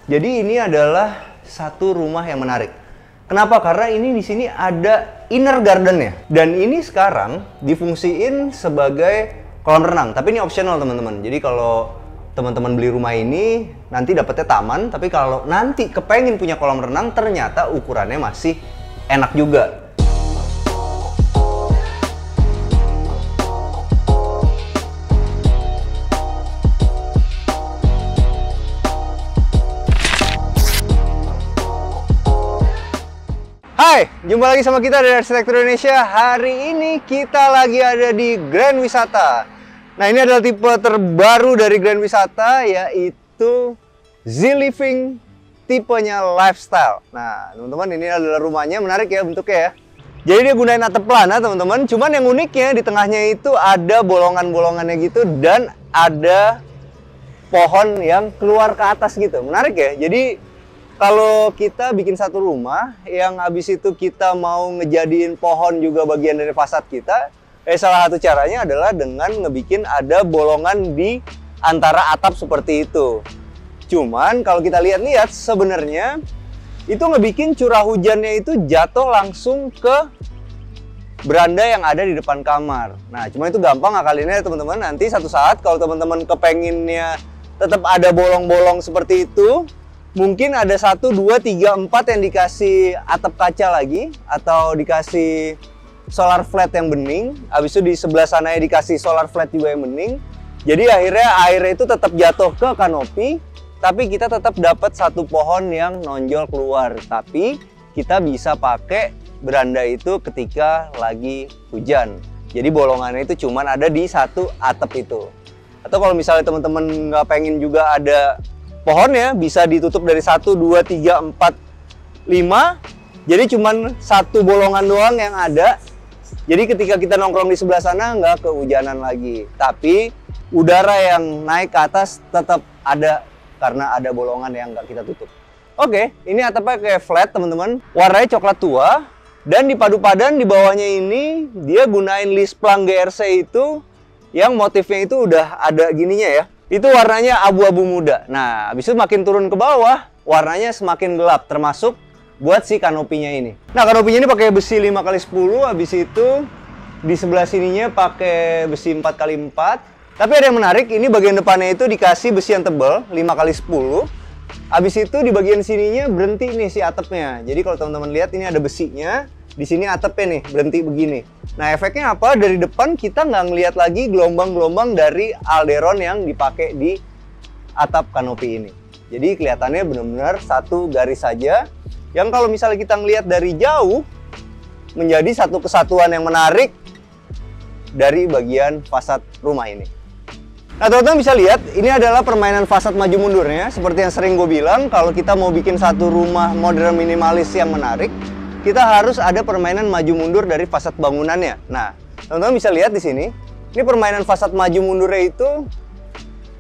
Jadi ini adalah satu rumah yang menarik. Kenapa? Karena ini di sini ada inner garden-nya. Dan ini sekarang difungsiin sebagai kolam renang. Tapi ini optional teman-teman. Jadi kalau teman-teman beli rumah ini nanti dapetnya taman. Tapi kalau nanti kepengen punya kolam renang, ternyata ukurannya masih enak juga. Hai, jumpa lagi sama kita dari Arsitektur Indonesia. Hari ini kita lagi ada di Grand Wisata. Nah, ini adalah tipe terbaru dari Grand Wisata, yaitu Z-Living tipenya lifestyle. Nah, teman-teman, ini adalah rumahnya, menarik ya bentuknya ya. Jadi dia gunain atap pelana, teman-teman. Cuman yang uniknya di tengahnya itu ada bolongan-bolongannya gitu dan ada pohon yang keluar ke atas gitu. Menarik ya. Jadi kalau kita bikin satu rumah yang habis itu kita mau ngejadiin pohon juga bagian dari fasad kita, salah satu caranya adalah dengan ngebikin ada bolongan di antara atap seperti itu. Cuman kalau kita lihat-lihat sebenarnya itu ngebikin curah hujannya itu jatuh langsung ke beranda yang ada di depan kamar. Nah, cuma itu gampang ngakalinnya ya teman-teman. Nanti satu saat kalau teman-teman kepenginnya tetap ada bolong-bolong seperti itu, mungkin ada 1, 2, 3, 4 yang dikasih atap kaca lagi atau dikasih solar flat yang bening. Habis itu di sebelah sana dikasih solar flat juga yang bening. Jadi akhirnya airnya itu tetap jatuh ke kanopi, tapi kita tetap dapat satu pohon yang nonjol keluar. Tapi kita bisa pakai beranda itu ketika lagi hujan. Jadi bolongannya itu cuman ada di satu atap itu. Atau kalau misalnya teman-teman nggak pengen juga ada pohonnya, bisa ditutup dari 1, 2, 3, 4, 5. Jadi cuman satu bolongan doang yang ada. Jadi ketika kita nongkrong di sebelah sana nggak kehujanan lagi. Tapi udara yang naik ke atas tetap ada karena ada bolongan yang nggak kita tutup. Oke, ini atapnya kayak flat teman-teman. Warnanya coklat tua. Dan di padu padan di bawahnya ini dia gunain list plang GRC itu yang motifnya itu udah ada gininya ya. Itu warnanya abu-abu muda. Nah, habis itu makin turun ke bawah, warnanya semakin gelap, termasuk buat si kanopinya ini. Nah, kanopinya ini pakai besi 5x10, habis itu di sebelah sininya pakai besi 4x4. Tapi ada yang menarik, ini bagian depannya itu dikasih besi yang tebal, 5x10. Habis itu di bagian sininya berhenti nih si atapnya. Jadi kalau teman-teman lihat ini ada besinya, di sini atapnya nih berhenti begini. Nah, efeknya apa? Dari depan kita nggak ngelihat lagi gelombang-gelombang dari alderon yang dipakai di atap kanopi ini. Jadi kelihatannya benar-benar satu garis saja. Yang kalau misalnya kita ngelihat dari jauh, menjadi satu kesatuan yang menarik dari bagian fasad rumah ini. Nah, teman-teman bisa lihat, ini adalah permainan fasad maju mundurnya. Seperti yang sering gue bilang, kalau kita mau bikin satu rumah modern minimalis yang menarik, kita harus ada permainan maju mundur dari fasad bangunannya. Nah, teman-teman bisa lihat di sini. Ini permainan fasad maju mundurnya itu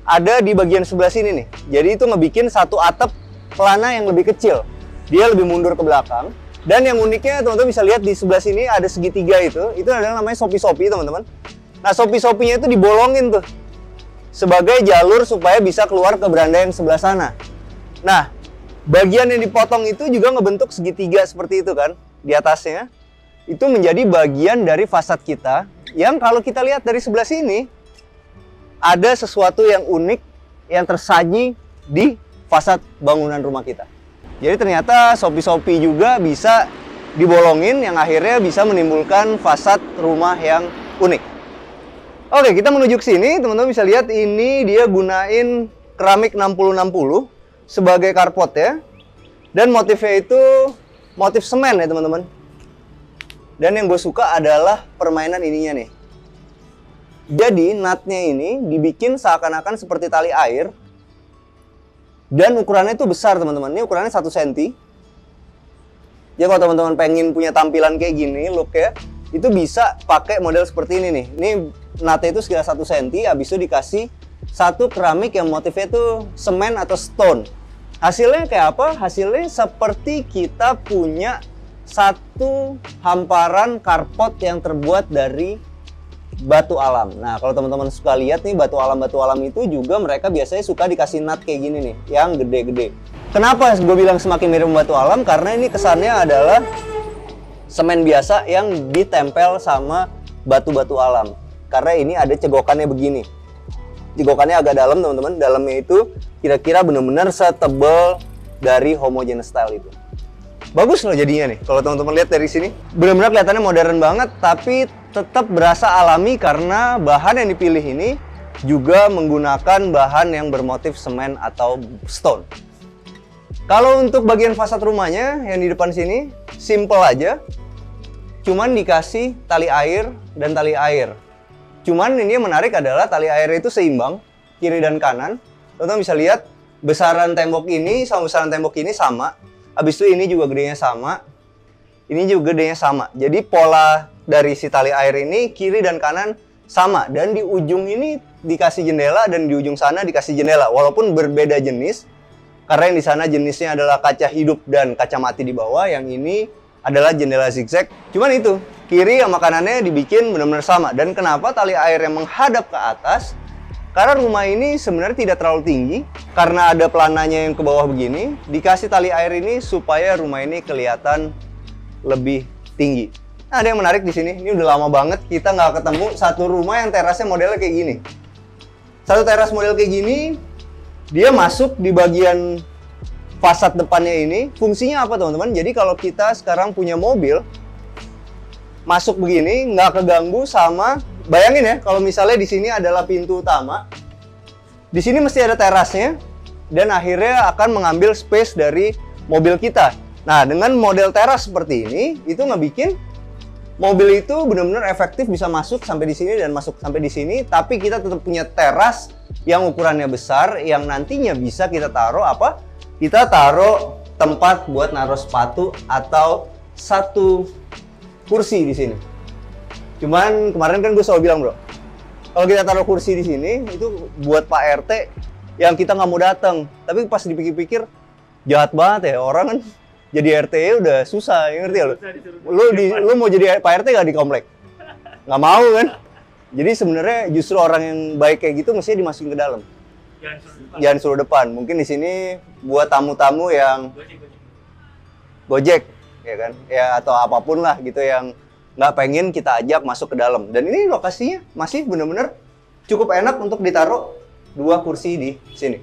ada di bagian sebelah sini nih. Jadi itu ngebikin satu atap pelana yang lebih kecil. Dia lebih mundur ke belakang. Dan yang uniknya teman-teman bisa lihat di sebelah sini ada segitiga itu. Itu adalah namanya sopi-sopi teman-teman. Nah, sopi-sopinya itu dibolongin tuh sebagai jalur supaya bisa keluar ke beranda yang sebelah sana. Nah, bagian yang dipotong itu juga ngebentuk segitiga seperti itu kan, di atasnya. Itu menjadi bagian dari fasad kita, yang kalau kita lihat dari sebelah sini, ada sesuatu yang unik yang tersaji di fasad bangunan rumah kita. Jadi ternyata sopi-sopi juga bisa dibolongin, yang akhirnya bisa menimbulkan fasad rumah yang unik. Oke, kita menuju ke sini, teman-teman bisa lihat ini dia gunain keramik 60-60. Sebagai carport ya, dan motifnya itu motif semen ya teman-teman. Dan yang gue suka adalah permainan ininya nih. Jadi natnya ini dibikin seakan-akan seperti tali air, dan ukurannya itu besar teman-teman. Ini ukurannya 1 cm. Jadi kalau teman-teman pengen punya tampilan kayak gini look ya, itu bisa pakai model seperti ini nih. Ini natnya itu sekitar 1 cm, habis itu dikasih satu keramik yang motifnya itu semen atau stone. Hasilnya kayak apa? Hasilnya seperti kita punya satu hamparan carport yang terbuat dari batu alam. Nah, kalau teman-teman suka lihat nih batu alam itu juga mereka biasanya suka dikasih nut kayak gini nih, yang gede-gede. Kenapa gue bilang semakin mirip batu alam? Karena ini kesannya adalah semen biasa yang ditempel sama batu-batu alam. Karena ini ada cegokannya begini. Cegokannya agak dalam teman-teman. Dalamnya itu kira-kira benar-benar setebal dari homogeneous style itu. Bagus loh jadinya nih. Kalau teman-teman lihat dari sini, benar-benar kelihatannya modern banget, tapi tetap berasa alami karena bahan yang dipilih ini juga menggunakan bahan yang bermotif semen atau stone. Kalau untuk bagian fasad rumahnya yang di depan sini, simple aja. Cuman dikasih tali air dan tali air. Cuman ini yang menarik adalah tali air itu seimbang, kiri dan kanan. Teman-teman bisa lihat, besaran tembok ini sama besaran tembok ini sama. Habis itu ini juga gedenya sama. Ini juga gedenya sama. Jadi pola dari si tali air ini kiri dan kanan sama. Dan di ujung ini dikasih jendela dan di ujung sana dikasih jendela. Walaupun berbeda jenis. Karena yang di sana jenisnya adalah kaca hidup dan kaca mati di bawah. Yang ini adalah jendela zigzag. Cuman itu, kiri sama kanannya dibikin benar-benar sama. Dan kenapa tali air yang menghadap ke atas? Karena rumah ini sebenarnya tidak terlalu tinggi. Karena ada pelananya yang ke bawah begini. Dikasih tali air ini supaya rumah ini kelihatan lebih tinggi. Nah, ada yang menarik di sini. Ini udah lama banget kita nggak ketemu satu rumah yang terasnya modelnya kayak gini. Satu teras model kayak gini, dia masuk di bagian fasad depannya ini. Fungsinya apa teman-teman? Jadi kalau kita sekarang punya mobil, masuk begini, nggak keganggu sama, bayangin ya, kalau misalnya di sini adalah pintu utama, di sini mesti ada terasnya, dan akhirnya akan mengambil space dari mobil kita. Nah, dengan model teras seperti ini, itu ngebikin mobil itu benar-benar efektif bisa masuk sampai di sini dan masuk sampai di sini, tapi kita tetap punya teras yang ukurannya besar, yang nantinya bisa kita taruh apa? Kita taruh tempat buat naruh sepatu atau satu kursi di sini. Cuman kemarin kan gue selalu bilang bro, kalau kita taruh kursi di sini itu buat Pak RT yang kita nggak mau datang. Tapi pas dipikir-pikir jahat banget ya, orang kan jadi RT udah susah, ya ngerti ya lo? Lu mau jadi Pak RT nggak di komplek? Nggak mau kan? Jadi sebenarnya justru orang yang baik kayak gitu mestinya dimasukin ke dalam. Jangan suruh depan. Mungkin di sini buat tamu-tamu yang Gojek, ya kan? Ya atau apapun lah gitu yang nggak pengen kita ajak masuk ke dalam. Dan ini lokasinya masih bener-bener cukup enak untuk ditaruh dua kursi di sini.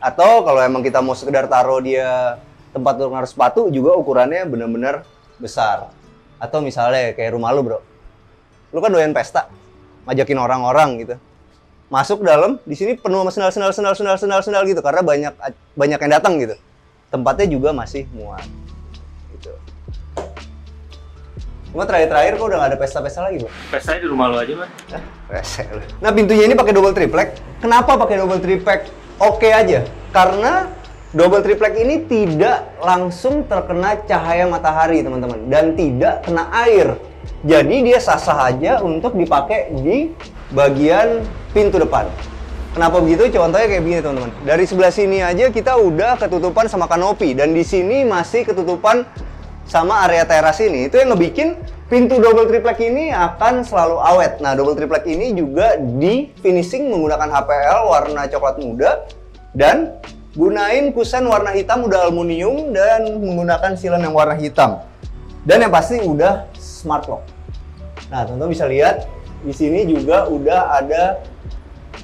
Atau kalau emang kita mau sekedar taruh dia tempat untuk naruh sepatu juga ukurannya bener-bener besar. Atau misalnya kayak rumah lu bro, lu kan doyan pesta, ngajakin orang-orang gitu. Masuk dalam, di sini penuh sama sendal gitu karena banyak yang datang gitu. Tempatnya juga masih muat. Gitu. Cuma terakhir kok udah nggak ada pesta-pesta lagi, Bro? Pestanya di rumah lo aja, Mas. Rese lu. Nah, pintunya ini pakai double triplek. Kenapa pakai double triplek? Oke aja. Karena double triplek ini tidak langsung terkena cahaya matahari, teman-teman, dan tidak kena air. Jadi dia sah-sah aja untuk dipakai di bagian pintu depan. Kenapa begitu? Contohnya kayak begini teman-teman. Dari sebelah sini aja kita udah ketutupan sama kanopi dan di sini masih ketutupan sama area teras ini. Itu yang ngebikin pintu double triplek ini akan selalu awet. Nah, double triplek ini juga di finishing menggunakan HPL warna coklat muda dan gunain kusen warna hitam udah aluminium dan menggunakan silen yang warna hitam. Dan yang pasti udah smart lock. Nah, teman-teman bisa lihat di sini juga udah ada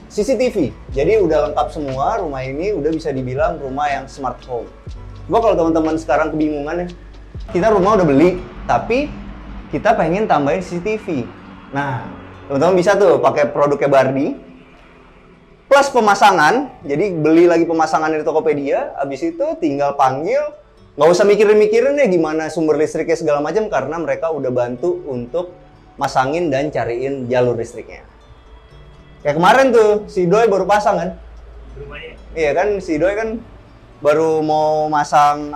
CCTV. Jadi udah lengkap semua, rumah ini udah bisa dibilang rumah yang smart home. Coba kalau teman-teman sekarang kebingungan ya, kita rumah udah beli, tapi kita pengen tambahin CCTV. Nah, teman-teman bisa tuh pakai produknya Bardi, plus pemasangan. Jadi beli lagi pemasangan dari Tokopedia, habis itu tinggal panggil, nggak usah mikirin-mikirin ya gimana sumber listriknya segala macam, karena mereka udah bantu untuk masangin dan cariin jalur listriknya. Kayak kemarin tuh, si Doi baru pasang kan? Rumahnya? Iya kan, si Doi kan baru mau masang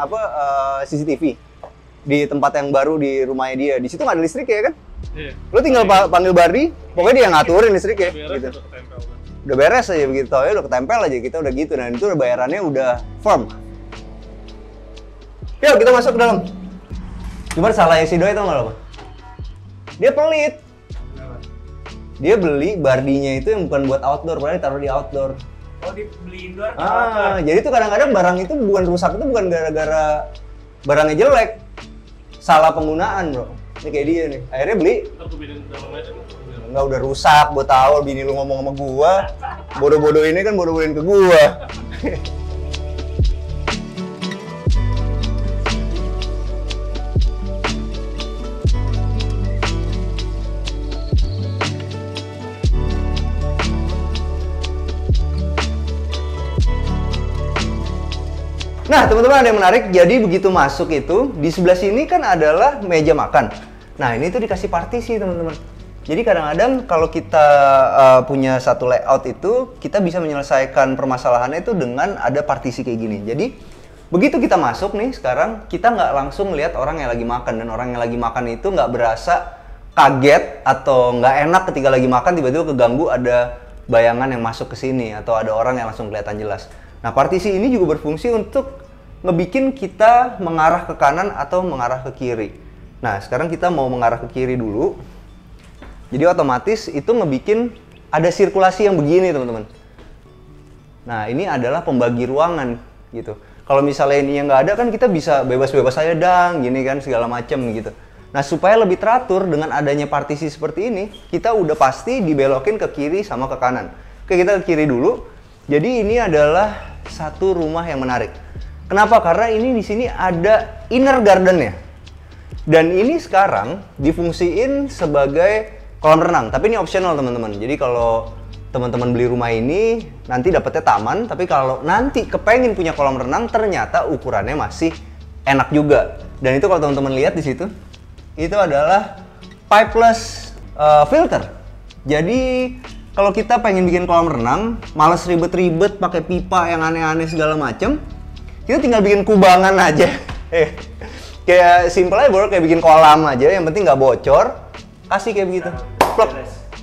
CCTV di tempat yang baru di rumahnya dia. Di situ nggak ada listrik ya kan? Iya. Lo tinggal panggil Bardi, pokoknya dia ngaturin listrik ya. Gitu. Udah beres aja begitu, ya udah ketempel aja, kita udah gitu. Dan itu udah bayarannya udah firm. Yuk kita masuk ke dalam. Cuma salahnya si Doi tau nggak apa? Dia pelit. Dia beli bardinya itu yang bukan buat outdoor, padahal ditaruh di outdoor. Oh, dibeli indoor? Outdoor. Jadi tuh kadang-kadang barang itu bukan rusak itu bukan gara-gara barangnya jelek, salah penggunaan bro. Ini kayak dia nih, akhirnya beli. Enggak, udah rusak, gua tahu bini lu ngomong sama gua. Bodoh-bodoh ini kan bodoh-bodohin ke gua. Nah, teman-teman ada yang menarik. Jadi begitu masuk itu, di sebelah sini kan adalah meja makan. Nah, ini tuh dikasih partisi, teman-teman. Jadi kadang-kadang kalau kita punya satu layout itu, kita bisa menyelesaikan permasalahannya itu dengan ada partisi kayak gini. Jadi begitu kita masuk nih sekarang, kita nggak langsung lihat orang yang lagi makan. Dan orang yang lagi makan itu nggak berasa kaget atau nggak enak ketika lagi makan tiba-tiba keganggu ada bayangan yang masuk ke sini atau ada orang yang langsung kelihatan jelas. Nah, partisi ini juga berfungsi untuk ngebikin kita mengarah ke kanan atau mengarah ke kiri. Nah, sekarang kita mau mengarah ke kiri dulu. Jadi otomatis itu ngebikin ada sirkulasi yang begini, teman-teman. Nah, ini adalah pembagi ruangan gitu. Kalau misalnya ini yang nggak ada kan kita bisa bebas-bebas aja dang, gini kan segala macam gitu. Nah, supaya lebih teratur dengan adanya partisi seperti ini, kita udah pasti dibelokin ke kiri sama ke kanan. Oke, kita ke kiri dulu. Jadi ini adalah satu rumah yang menarik. Kenapa? Karena ini di sini ada inner garden-nya. Dan ini sekarang difungsiin sebagai kolam renang. Tapi ini optional, teman-teman. Jadi kalau teman-teman beli rumah ini nanti dapetnya taman, tapi kalau nanti kepengen punya kolam renang ternyata ukurannya masih enak juga. Dan itu kalau teman-teman lihat di situ, itu adalah pipeless filter. Jadi kalau kita pengen bikin kolam renang, males ribet-ribet pakai pipa yang aneh-aneh segala macem, kita tinggal bikin kubangan aja. Kayak simple aja bro, kayak bikin kolam aja, yang penting nggak bocor, kasih kayak begitu. Plok.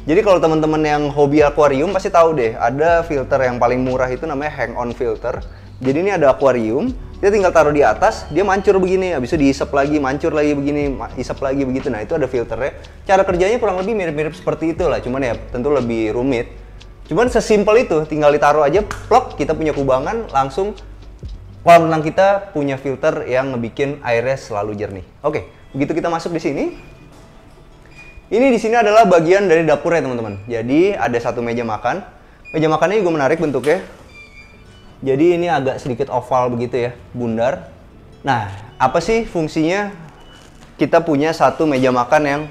Jadi kalau teman-teman yang hobi akuarium pasti tahu deh, ada filter yang paling murah itu namanya hang on filter. Jadi ini ada akuarium, dia tinggal taruh di atas, dia mancur begini, habis itu diisap lagi, mancur lagi begini, isap lagi begitu. Nah, itu ada filternya. Cara kerjanya kurang lebih mirip-mirip seperti itu lah, cuman ya tentu lebih rumit. Cuman sesimpel itu, tinggal ditaruh aja, plok, kita punya kubangan, langsung kolam renang kita punya filter yang ngebikin airnya selalu jernih. Oke, begitu kita masuk di sini. Ini di sini adalah bagian dari dapurnya, teman-teman. Jadi ada satu meja makan. Meja makannya juga menarik bentuknya. Jadi ini agak sedikit oval begitu ya, bundar. Nah, apa sih fungsinya kita punya satu meja makan yang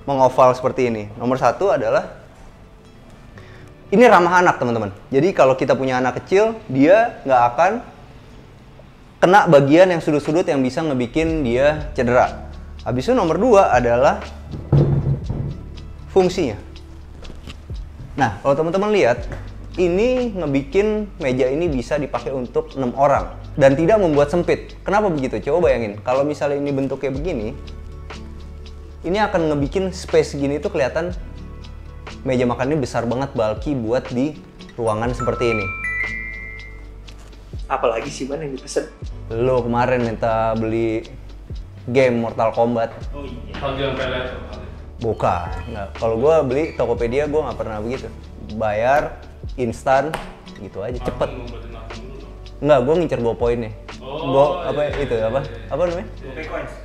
mengoval seperti ini? Nomor satu adalah ini ramah anak, teman-teman. Jadi kalau kita punya anak kecil, dia nggak akan kena bagian yang sudut-sudut yang bisa ngebikin dia cedera. Habis itu nomor dua adalah fungsinya. Nah, kalau teman-teman lihat, ini ngebikin meja ini bisa dipakai untuk 6 orang dan tidak membuat sempit. Kenapa begitu? Coba bayangin, kalau misalnya ini bentuknya begini, ini akan ngebikin space segini tuh kelihatan meja makannya besar banget, bulky buat di ruangan seperti ini. Apalagi sih man yang dipesen? Lo kemarin minta beli game Mortal Kombat. Oh iya. Bukan, nggak. Kalau gue beli Tokopedia gue nggak pernah begitu. Bayar instan gitu aja, cepet. Enggak, gue ngincer GoPoint nih. Apa namanya?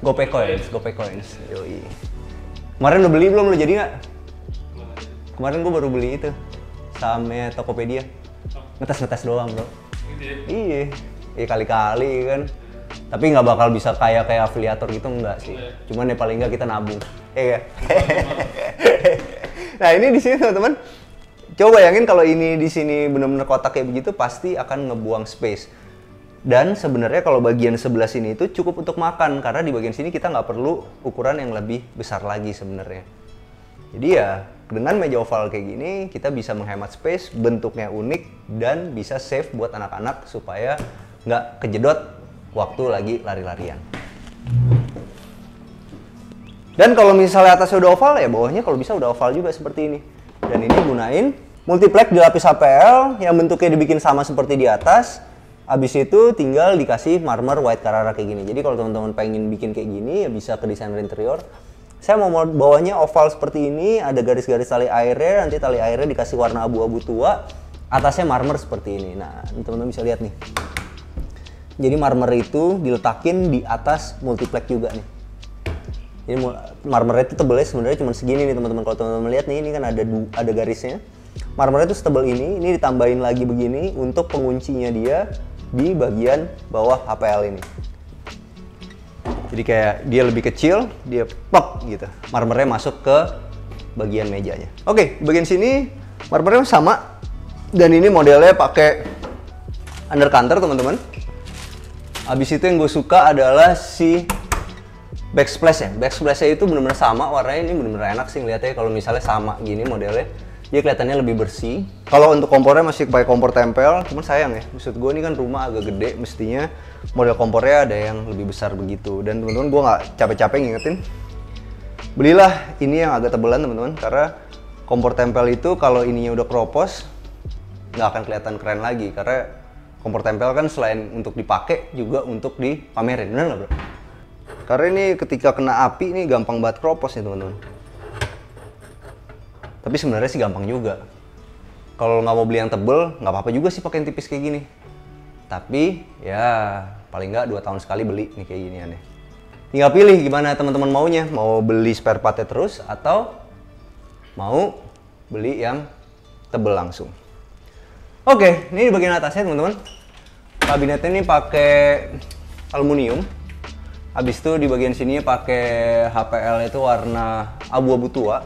GoPay Coins. Yoi. Kemarin udah beli belum, lo jadi nggak? Kemarin gue baru beli itu sahamnya Tokopedia. Ngetes doang bro. Iya, kali-kali kan. Tapi nggak bakal bisa kayak afiliator gitu, enggak sih. Cuman ya paling nggak kita nabung. Iya. Nah ini di sini teman-teman. Coba bayangin kalau ini di sini benar-benar kotak kayak begitu, pasti akan ngebuang space. Dan sebenarnya kalau bagian sebelah sini itu cukup untuk makan, karena di bagian sini kita nggak perlu ukuran yang lebih besar lagi sebenarnya. Jadi ya dengan meja oval kayak gini kita bisa menghemat space, bentuknya unik dan bisa save buat anak-anak supaya nggak kejedot waktu lagi lari-larian. Dan kalau misalnya atasnya udah oval ya bawahnya kalau bisa udah oval juga seperti ini. Dan ini gunain multiplex dilapis HPL yang bentuknya dibikin sama seperti di atas. Habis itu tinggal dikasih marmer white Carrara kayak gini. Jadi kalau teman-teman pengen bikin kayak gini ya bisa ke desainer interior Saya mau bawahnya oval seperti ini, ada garis-garis tali airnya, nanti tali airnya dikasih warna abu-abu tua, atasnya marmer seperti ini. Nah, teman-teman bisa lihat nih. Jadi marmer itu diletakin di atas multiplex juga nih. Jadi marmernya itu tebelnya sebenarnya cuma segini nih teman-teman. Kalau teman-teman lihat nih, ini kan ada garisnya. Marmernya itu setebal ini ditambahin lagi begini untuk penguncinya dia di bagian bawah HPL ini. Jadi kayak dia lebih kecil, dia pop gitu. Marmernya masuk ke bagian mejanya. Oke, bagian sini marmernya sama. Dan ini modelnya pakai undercounter teman-teman. Abis itu yang gue suka adalah si backsplash ya. Backsplash-nya itu benar-benar sama warnanya, ini benar-benar enak sih ngeliatnya kalau misalnya sama gini modelnya. Dia kelihatannya lebih bersih. Kalau untuk kompornya masih pakai kompor tempel, cuman sayang ya. Maksud gue ini kan rumah agak gede, mestinya model kompornya ada yang lebih besar begitu. Dan teman-teman gue nggak capek-capek ngingetin. Belilah ini yang agak tebelan teman-teman, karena kompor tempel itu kalau ininya udah keropos, nggak akan kelihatan keren lagi. Karena kompor tempel kan selain untuk dipakai juga untuk dipamerin, bener nggak bro? Karena ini ketika kena api ini gampang banget keropos nih teman-teman. Tapi sebenarnya sih gampang juga. Kalau nggak mau beli yang tebel, nggak apa-apa juga sih pakai yang tipis kayak gini. Tapi ya paling nggak 2 tahun sekali beli nih kayak ginian ya. Tinggal pilih gimana teman-teman maunya. Mau beli spare partnya terus atau mau beli yang tebel langsung. Oke, ini di bagian atasnya teman-teman. Kabinetnya ini pakai aluminium. Habis itu di bagian sini pakai HPL itu warna abu-abu tua.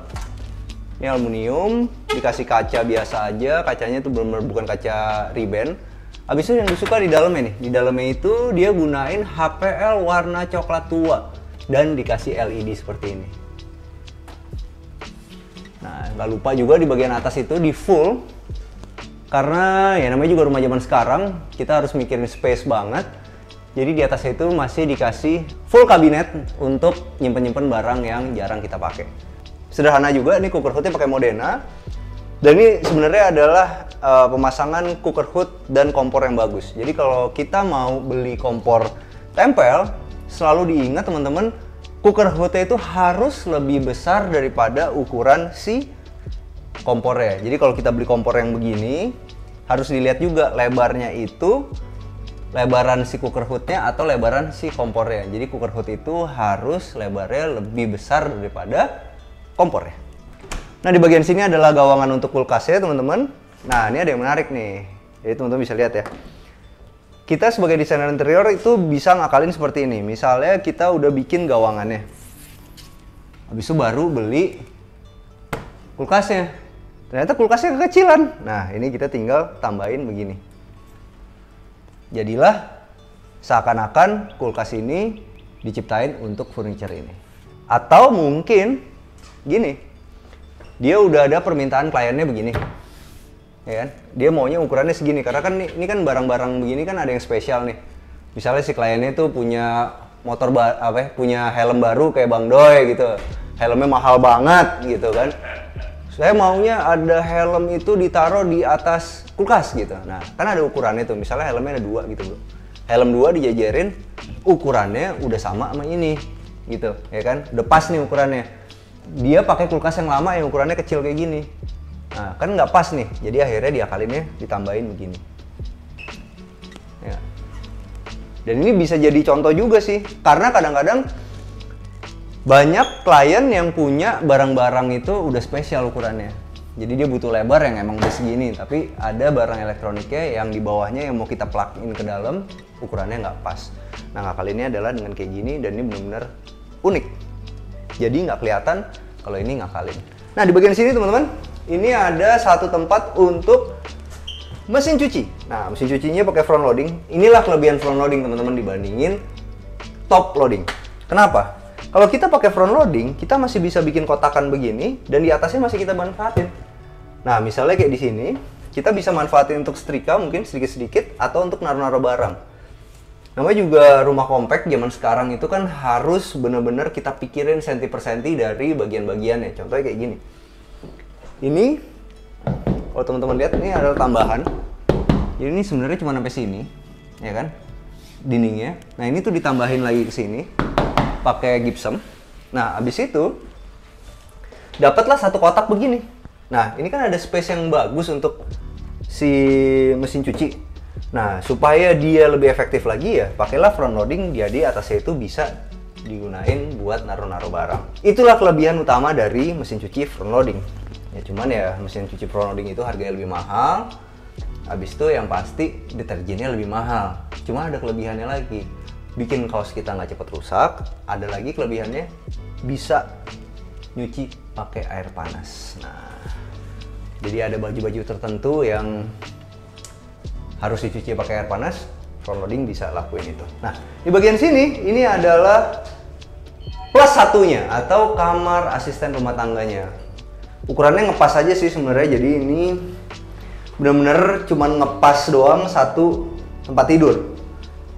Ini aluminium, dikasih kaca biasa aja, kacanya itu benar-benar bukan kaca riben. Habis itu yang disuka di dalamnya nih, di dalamnya itu dia gunain HPL warna coklat tua dan dikasih LED seperti ini. Nah, nggak lupa juga di bagian atas itu di full, karena ya namanya juga rumah zaman sekarang, kita harus mikirin space banget. Jadi di atasnya itu masih dikasih full kabinet untuk nyimpen-nyimpen barang yang jarang kita pakai. Sederhana juga, ini cooker hoodnya pakai Modena. Dan ini sebenarnya adalah pemasangan cooker hood dan kompor yang bagus. Jadi kalau kita mau beli kompor tempel, selalu diingat teman-teman, cooker hoodnya itu harus lebih besar daripada ukuran si kompornya. Jadi kalau kita beli kompor yang begini, harus dilihat juga lebarnya itu lebaran si cooker hoodnya atau lebaran si kompornya. Jadi cooker hood itu harus lebarnya lebih besar daripada kompornya. Nah di bagian sini adalah gawangan untuk kulkasnya teman-teman. Nah ini ada yang menarik nih. Jadi teman-teman bisa lihat ya. Kita sebagai desainer interior itu bisa ngakalin seperti ini. Misalnya kita udah bikin gawangannya. Habis itu baru beli kulkasnya. Ternyata kulkasnya kekecilan. Nah ini kita tinggal tambahin begini. Jadilah seakan-akan kulkas ini diciptain untuk furniture ini. Atau mungkin gini, dia udah ada permintaan kliennya begini, ya kan? Dia maunya ukurannya segini, karena kan ini kan barang-barang begini kan ada yang spesial nih. Misalnya si kliennya itu punya motor punya helm baru kayak Bang Doi gitu, helmnya mahal banget gitu kan. Saya maunya ada helm itu ditaruh di atas kulkas gitu. Nah, kan ada ukurannya tuh, misalnya helmnya ada 2 gitu bro. Helm 2 dijajarin, ukurannya udah sama ini gitu, ya kan? Udah pas nih ukurannya. Dia pakai kulkas yang lama yang ukurannya kecil kayak gini. Nah, kan nggak pas nih. Jadi akhirnya diakalinnya ditambahin begini. Ya. Dan ini bisa jadi contoh juga sih. Karena kadang-kadang banyak klien yang punya barang-barang itu udah spesial ukurannya. Jadi dia butuh lebar yang emang udah segini. Tapi ada barang elektroniknya yang di bawahnya yang mau kita plug in ke dalam, ukurannya nggak pas. Nah, ngakalinnya adalah dengan kayak gini dan ini benar-benar unik. Jadi nggak kelihatan kalau ini ngakalin. Nah di bagian sini teman-teman, ini ada satu tempat untuk mesin cuci. Nah mesin cucinya pakai front loading. Inilah kelebihan front loading teman-teman dibandingin top loading. Kenapa? Kalau kita pakai front loading, kita masih bisa bikin kotakan begini dan di atasnya masih kita manfaatin. Nah misalnya kayak di sini, kita bisa manfaatin untuk setrika mungkin sedikit-sedikit atau untuk naruh-naruh barang. Namanya juga rumah kompak zaman sekarang itu kan harus bener-bener kita pikirin senti per senti dari bagian-bagiannya. Contohnya kayak gini. Ini, kalau teman-teman lihat ini adalah tambahan. Jadi ini sebenarnya cuma sampai sini, ya kan? Dindingnya. Nah ini tuh ditambahin lagi ke sini, pakai gypsum. Nah abis itu dapatlah satu kotak begini. Nah, ini kan ada space yang bagus untuk si mesin cuci. Nah, supaya dia lebih efektif lagi ya, pakailah front loading, dia di atasnya itu bisa digunain buat naruh-naruh barang. Itulah kelebihan utama dari mesin cuci front loading. Ya cuman ya mesin cuci front loading itu harganya lebih mahal. Habis itu yang pasti deterjennya lebih mahal. Cuma ada kelebihannya lagi. Bikin kaos kita nggak cepet rusak. Ada lagi kelebihannya, bisa nyuci pakai air panas. Nah, jadi ada baju-baju tertentu yang harus dicuci pakai air panas, front loading bisa lakuin itu. Nah, di bagian sini ini adalah plus satunya atau kamar asisten rumah tangganya. Ukurannya ngepas aja sih sebenarnya, jadi ini bener-bener cuman ngepas doang satu tempat tidur.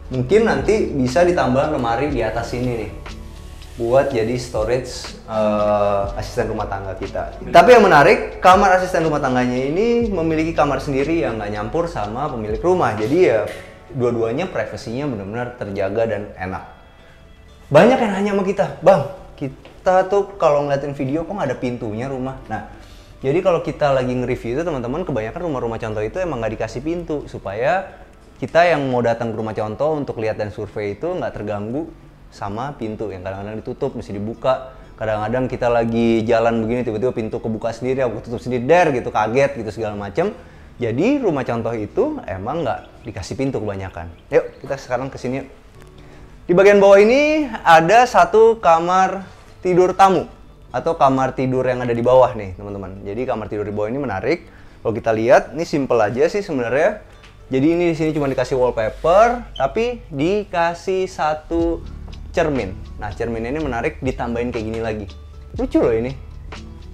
Mungkin nanti bisa ditambah lemari di atas sini nih, buat jadi storage asisten rumah tangga kita. Tapi yang menarik, kamar asisten rumah tangganya ini memiliki kamar sendiri yang nggak nyampur sama pemilik rumah. Jadi ya dua-duanya privasinya benar-benar terjaga dan enak. Banyak yang nanya sama kita, Bang, kita tuh kalau ngeliatin video kok nggak ada pintunya rumah. Nah, jadi kalau kita lagi nge-review itu teman-teman, kebanyakan rumah-rumah contoh itu emang nggak dikasih pintu supaya kita yang mau datang ke rumah contoh untuk lihat dan survei itu nggak terganggu sama pintu yang kadang-kadang ditutup, mesti dibuka. Kadang-kadang kita lagi jalan begini tiba-tiba pintu kebuka sendiri, aku tutup sendiri, gitu, kaget gitu segala macam. Jadi rumah contoh itu emang nggak dikasih pintu kebanyakan. Yuk kita sekarang kesini yuk. Di bagian bawah ini ada satu kamar tidur tamu atau kamar tidur yang ada di bawah nih teman-teman. Jadi kamar tidur di bawah ini menarik. Kalau kita lihat, ini simple aja sih sebenarnya. Jadi ini di sini cuma dikasih wallpaper, tapi dikasih satu cermin. Nah, cermin ini menarik, ditambahin kayak gini lagi. Lucu loh ini.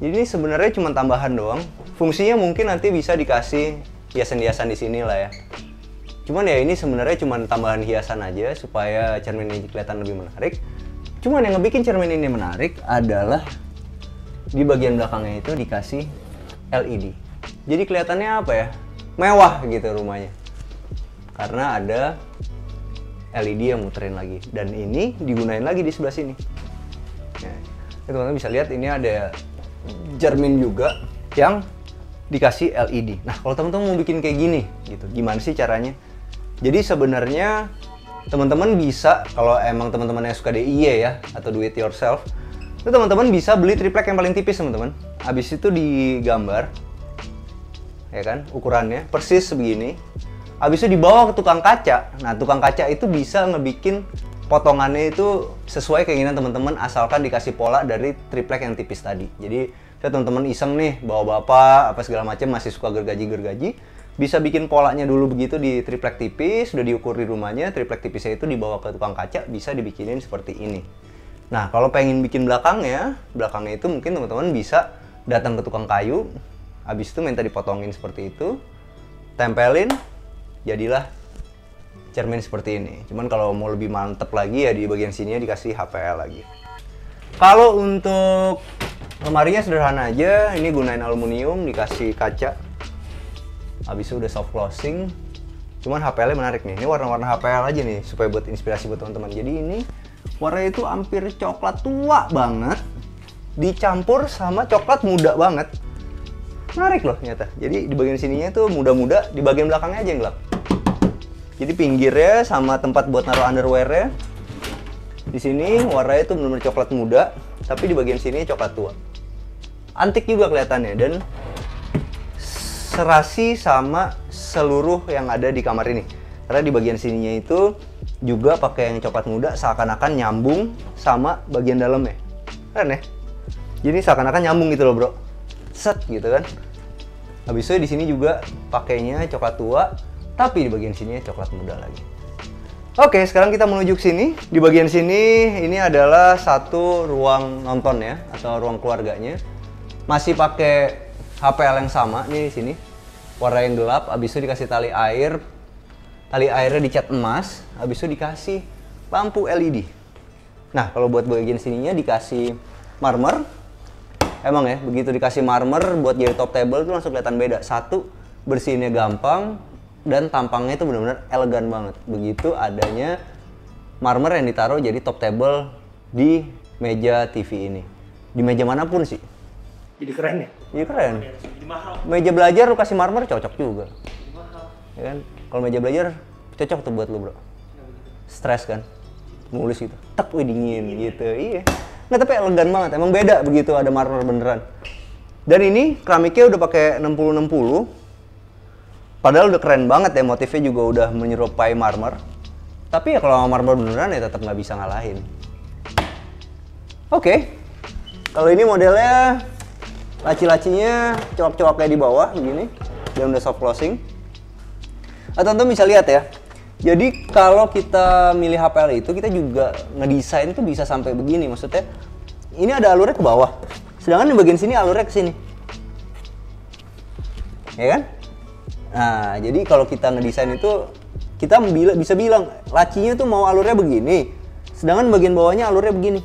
Jadi ini sebenarnya cuma tambahan doang. Fungsinya mungkin nanti bisa dikasih hiasan-hiasan di sini lah ya. Cuman ya ini sebenarnya cuma tambahan hiasan aja supaya cermin ini kelihatan lebih menarik. Cuman yang ngebikin cermin ini menarik adalah di bagian belakangnya itu dikasih LED. Jadi kelihatannya apa ya? Mewah gitu rumahnya. Karena ada LED yang muterin lagi, dan ini digunain lagi di sebelah sini. Nah, teman-teman bisa lihat ini ada cermin juga yang dikasih LED. Nah, kalau teman-teman mau bikin kayak gini, gitu, gimana sih caranya? Jadi sebenarnya teman-teman bisa, kalau emang teman-teman yang suka DIY ya atau do it yourself, itu teman-teman bisa beli triplek yang paling tipis teman-teman. Habis itu digambar, ya kan, ukurannya persis sebegini. Habis itu dibawa ke tukang kaca. Nah, tukang kaca itu bisa ngebikin potongannya itu sesuai keinginan teman-teman, asalkan dikasih pola dari triplek yang tipis tadi. Jadi, teman-teman iseng nih, bawa bapak, apa segala macam, masih suka gergaji-gergaji, bisa bikin polanya dulu begitu di triplek tipis, sudah diukur di rumahnya, triplek tipisnya itu dibawa ke tukang kaca, bisa dibikinin seperti ini. Nah, kalau pengen bikin belakangnya itu mungkin teman-teman bisa datang ke tukang kayu, habis itu minta dipotongin seperti itu, tempelin, jadilah cermin seperti ini. Cuman kalau mau lebih mantep lagi ya di bagian sininya dikasih HPL lagi. Kalau untuk lemarinya sederhana aja, ini gunain aluminium, dikasih kaca. Habis itu udah soft closing. Cuman HPL-nya menarik nih. Ini warna-warna HPL aja nih supaya buat inspirasi buat teman-teman. Jadi ini warnanya itu hampir coklat tua banget dicampur sama coklat muda banget. Menarik loh ternyata. Jadi di bagian sininya tuh muda-muda, di bagian belakangnya aja yang gelap. Jadi pinggirnya sama tempat buat naruh underwear-nya. Di sini warnanya itu benar-benar coklat muda, tapi di bagian sini coklat tua. Antik juga kelihatannya dan serasi sama seluruh yang ada di kamar ini. Karena di bagian sininya itu juga pakai yang coklat muda, seakan-akan nyambung sama bagian dalamnya. Keren ya? Jadi seakan-akan nyambung gitu loh, bro. Set gitu kan. Habis itu di sini juga pakainya coklat tua, tapi di bagian sini coklat muda lagi. Oke, sekarang kita menuju ke sini. Di bagian sini ini adalah satu ruang nonton ya, atau ruang keluarganya. Masih pakai HPL yang sama nih di sini. Warna yang gelap, habis itu dikasih tali air. Tali airnya dicat emas, habis itu dikasih lampu LED. Nah, kalau buat bagian sininya dikasih marmer. Emang ya, begitu dikasih marmer buat jadi top table itu langsung kelihatan beda. Satu, bersihinnya gampang, dan tampangnya itu benar-benar elegan banget. Begitu adanya marmer yang ditaruh jadi top table di meja TV ini. Di meja manapun sih. Jadi keren ya? Iya keren. Jadi mahal. Meja belajar lu kasih marmer cocok juga. Jadi mahal. Ya kan? Kalau meja belajar cocok tuh buat lu, Bro. Stres kan? Nulis gitu. Tek, wih dingin gitu. Iya. Nggak, tapi elegan banget. Emang beda begitu ada marmer beneran. Dan ini keramiknya udah pakai 60-60. Padahal udah keren banget ya, motifnya juga udah menyerupai marmer. Tapi ya kalau marmer beneran ya tetap nggak bisa ngalahin. Oke. Kalau ini modelnya laci-lacinya coak-coak kayak di bawah begini. Dan udah soft closing. Teman-teman bisa lihat ya. Jadi kalau kita milih HPL itu kita juga ngedesain tuh bisa sampai begini. Maksudnya ini ada alurnya ke bawah. Sedangkan di bagian sini alurnya ke sini. Ya kan? Nah, jadi kalau kita ngedesain itu kita bisa bilang lacinya tuh mau alurnya begini. Sedangkan bagian bawahnya alurnya begini.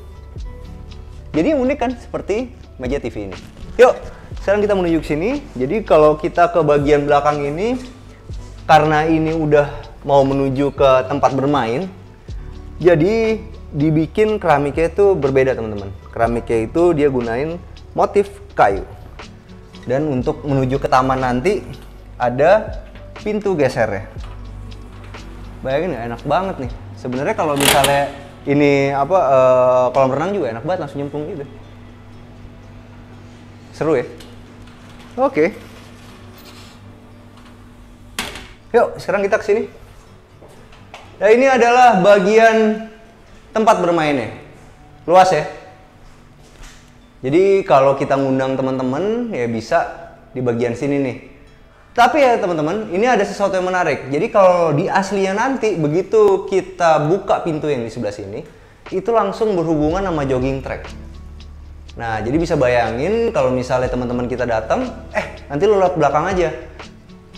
Jadi unik kan seperti meja TV ini. Yuk, sekarang kita menuju ke sini. Jadi kalau kita ke bagian belakang ini karena ini udah mau menuju ke tempat bermain, jadi dibikin keramiknya itu berbeda teman-teman. Keramiknya itu dia gunain motif kayu. Dan untuk menuju ke taman nanti ada pintu gesernya. Bayangin ya, enak banget nih. Sebenarnya kalau misalnya ini kolam renang juga enak banget, langsung nyemplung gitu. Seru ya? Oke. Yuk, sekarang kita kesini. Nah, ini adalah bagian tempat bermainnya. Luas ya. Jadi kalau kita ngundang teman-teman ya bisa di bagian sini nih. Tapi ya teman-teman, ini ada sesuatu yang menarik. Jadi kalau di aslinya nanti begitu kita buka pintu yang di sebelah sini, itu langsung berhubungan sama jogging track. Nah, jadi bisa bayangin kalau misalnya teman-teman kita datang, nanti lu lewat belakang aja.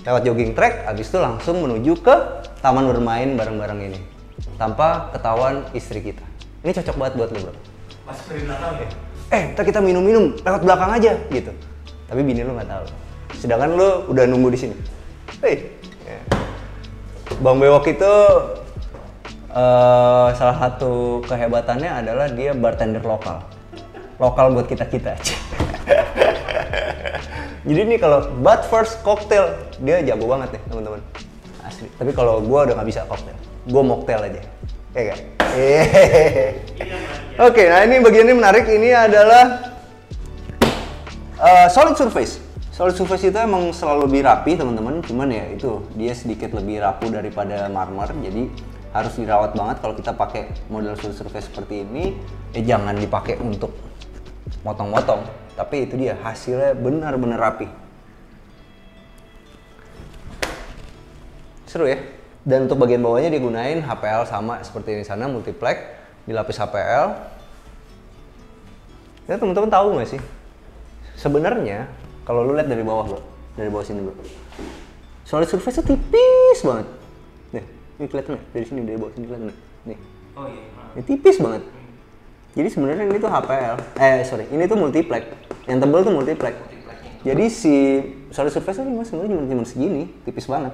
Lewat jogging track, habis itu langsung menuju ke taman bermain bareng-bareng ini. Tanpa ketahuan istri kita. Ini cocok banget buat lu, bro. Masuk dari belakang ya? Ntar kita minum-minum lewat belakang aja gitu. Tapi bini lu nggak tahu. Sedangkan lu udah nunggu di sini. Bang Bewok itu salah satu kehebatannya adalah dia bartender lokal. Lokal buat kita-kita aja. Jadi nih kalau but first cocktail dia jago banget nih teman-teman. Asli. Tapi kalau gua udah nggak bisa cocktail. Gua mocktail aja. Ya kan? Oke, nah ini bagian ini menarik. Ini adalah solid surface. Solid surface itu emang selalu lebih rapi teman-teman. Cuman ya itu dia sedikit lebih rapuh daripada marmer. Jadi harus dirawat banget kalau kita pakai model solid surface seperti ini. Jangan dipakai untuk motong-motong. Tapi itu dia hasilnya benar-benar rapi. Seru ya. Dan untuk bagian bawahnya digunain HPL sama seperti di sana, multiplex, dilapis HPL. Ya teman-teman tahu nggak sih? Sebenarnya kalau lu lihat dari bawah, bro, dari bawah sini, bro, solid surface itu tipis banget. Nih, ini kelihatan nggak? Dari sini, dari bawah sini kelihatan nggak? Nih. Oh iya. Ini tipis banget. Jadi sebenarnya ini tuh HPL. Ini tuh multiplex. Yang tebal tuh multiplex. Jadi si solid surface ini sebenarnya cuma segini, tipis banget.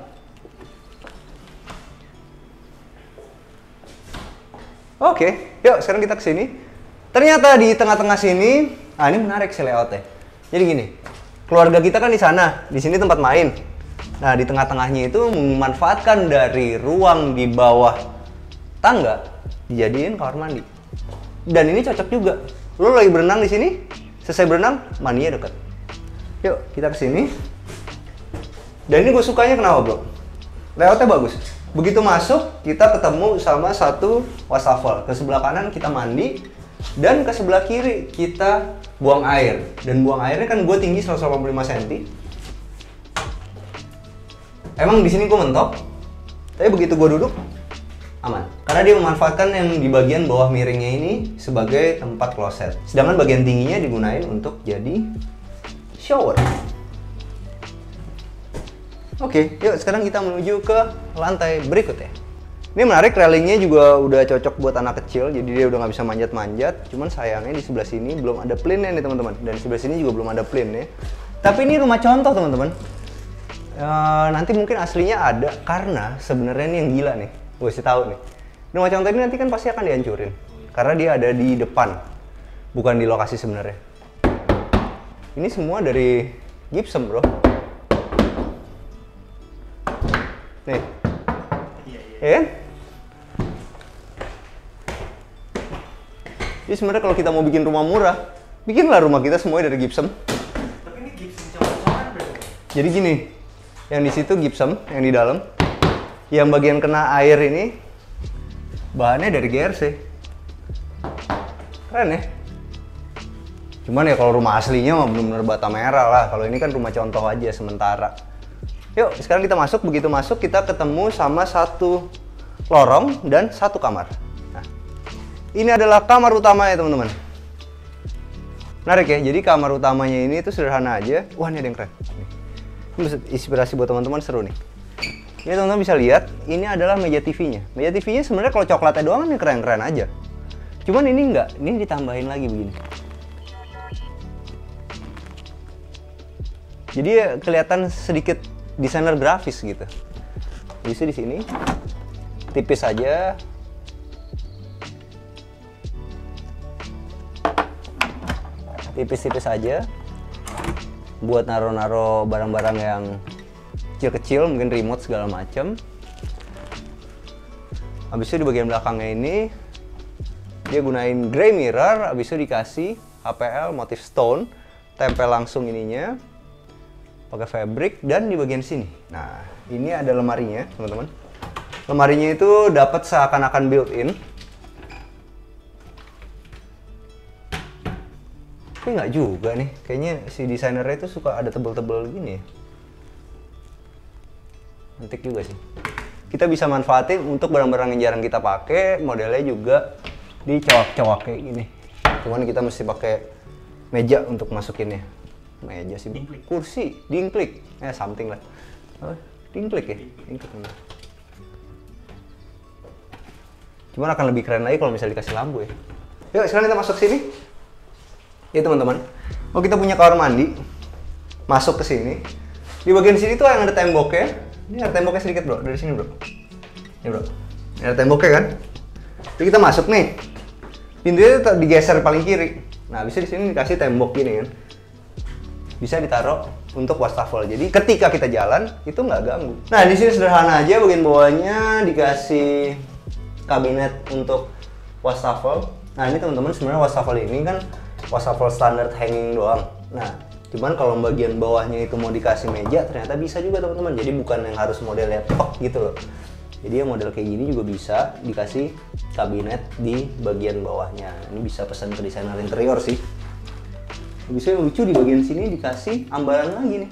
Oke, yuk sekarang kita kesini. Ternyata di tengah-tengah sini, ini menarik sih layoutnya. Jadi gini, keluarga kita kan di sana, di sini tempat main. Nah di tengah-tengahnya itu memanfaatkan dari ruang di bawah tangga dijadiin kamar mandi. Dan ini cocok juga. Lo lagi berenang di sini, selesai berenang, mandinya deket. Yuk kita kesini. Dan ini gue sukanya kenapa, bro? Layoutnya bagus. Begitu masuk, kita ketemu sama satu wastafel. Ke sebelah kanan kita mandi, dan ke sebelah kiri kita buang air. Dan buang airnya kan gue tinggi 185 cm. Emang di sini gue mentok, tapi begitu gue duduk, aman. Karena dia memanfaatkan yang di bagian bawah miringnya ini sebagai tempat kloset. Sedangkan bagian tingginya digunain untuk jadi shower. Oke, yuk sekarang kita menuju ke lantai berikutnya. Ini menarik, railingnya juga udah cocok buat anak kecil, jadi dia udah nggak bisa manjat-manjat. Cuman sayangnya di sebelah sini belum ada plinnya nih teman-teman, dan di sebelah sini juga belum ada plinnya. Tapi ini rumah contoh teman-teman. Nanti mungkin aslinya ada, karena sebenarnya ini yang gila nih, gue kasih tahu nih. Rumah contoh ini nanti kan pasti akan dihancurin, karena dia ada di depan, bukan di lokasi sebenarnya. Ini semua dari gypsum, bro. Nih. Ya kan? Jadi sebenarnya kalau kita mau bikin rumah murah, bikinlah rumah kita semuanya dari gypsum. Tapi ini gypsum cowok-cowokan bro. Jadi gini, yang di situ gypsum, yang di dalam, yang bagian kena air ini bahannya dari GRC. Keren ya? Cuman ya kalau rumah aslinya mah bener-bener bata merah lah. Kalau ini kan rumah contoh aja sementara. Yuk, sekarang kita masuk. Begitu masuk kita ketemu sama satu lorong dan satu kamar. Nah, ini adalah kamar utama ya teman-teman. Menarik ya, jadi kamar utamanya ini tuh sederhana aja. Wah, ini ada yang keren. Ini inspirasi buat teman-teman, seru nih. Ini teman-teman bisa lihat, ini adalah meja TV-nya. Meja TV-nya sebenarnya kalau coklatnya doang kan keren-keren aja. Cuman ini enggak, ini ditambahin lagi begini. Jadi ya kelihatan sedikit desainer grafis gitu. Bisa di sini tipis aja. Tipis-tipis aja. Buat naro-naro barang-barang yang kecil-kecil, mungkin remote segala macam. Habis itu di bagian belakangnya ini dia gunain gray mirror, habis itu dikasih HPL motif stone, tempel langsung ininya. Pakai fabric, dan di bagian sini. Nah, ini ada lemarinya, teman-teman. Lemarinya itu dapat seakan-akan built-in. Tapi nggak juga nih, kayaknya si desainernya itu suka ada tebel-tebel gini ya. Antik juga sih. Kita bisa manfaatin untuk barang-barang yang jarang kita pakai, modelnya juga dicowok-cowok kayak gini. Cuman kita mesti pakai meja untuk masukinnya. Meja sih, kursi, dingklik, something lah. Dingklik ya, dingklik. Cuman akan lebih keren lagi kalau misalnya dikasih lampu ya. Yuk, sekarang kita masuk sini. Ya teman-teman, oh kita punya kamar mandi. Masuk ke sini. Di bagian sini tuh yang ada temboknya. Ini ada temboknya sedikit bro, dari sini bro. Ini bro, ini ada temboknya kan. Jadi kita masuk nih. Pintunya digeser paling kiri. Nah, bisa di sini dikasih tembok gini kan. Bisa ditaruh untuk wastafel. Jadi ketika kita jalan itu nggak ganggu. Nah, di sini sederhana aja, bagian bawahnya dikasih kabinet untuk wastafel. Nah, ini teman-teman sebenarnya wastafel ini kan wastafel standar hanging doang. Nah, cuman kalau bagian bawahnya itu mau dikasih meja ternyata bisa juga teman-teman. Jadi bukan yang harus modelnya tok gitu loh. Jadi yang model kayak gini juga bisa dikasih kabinet di bagian bawahnya. Ini bisa pesan ke desainer interior sih. Bisa yang lucu di bagian sini dikasih ambalan lagi nih.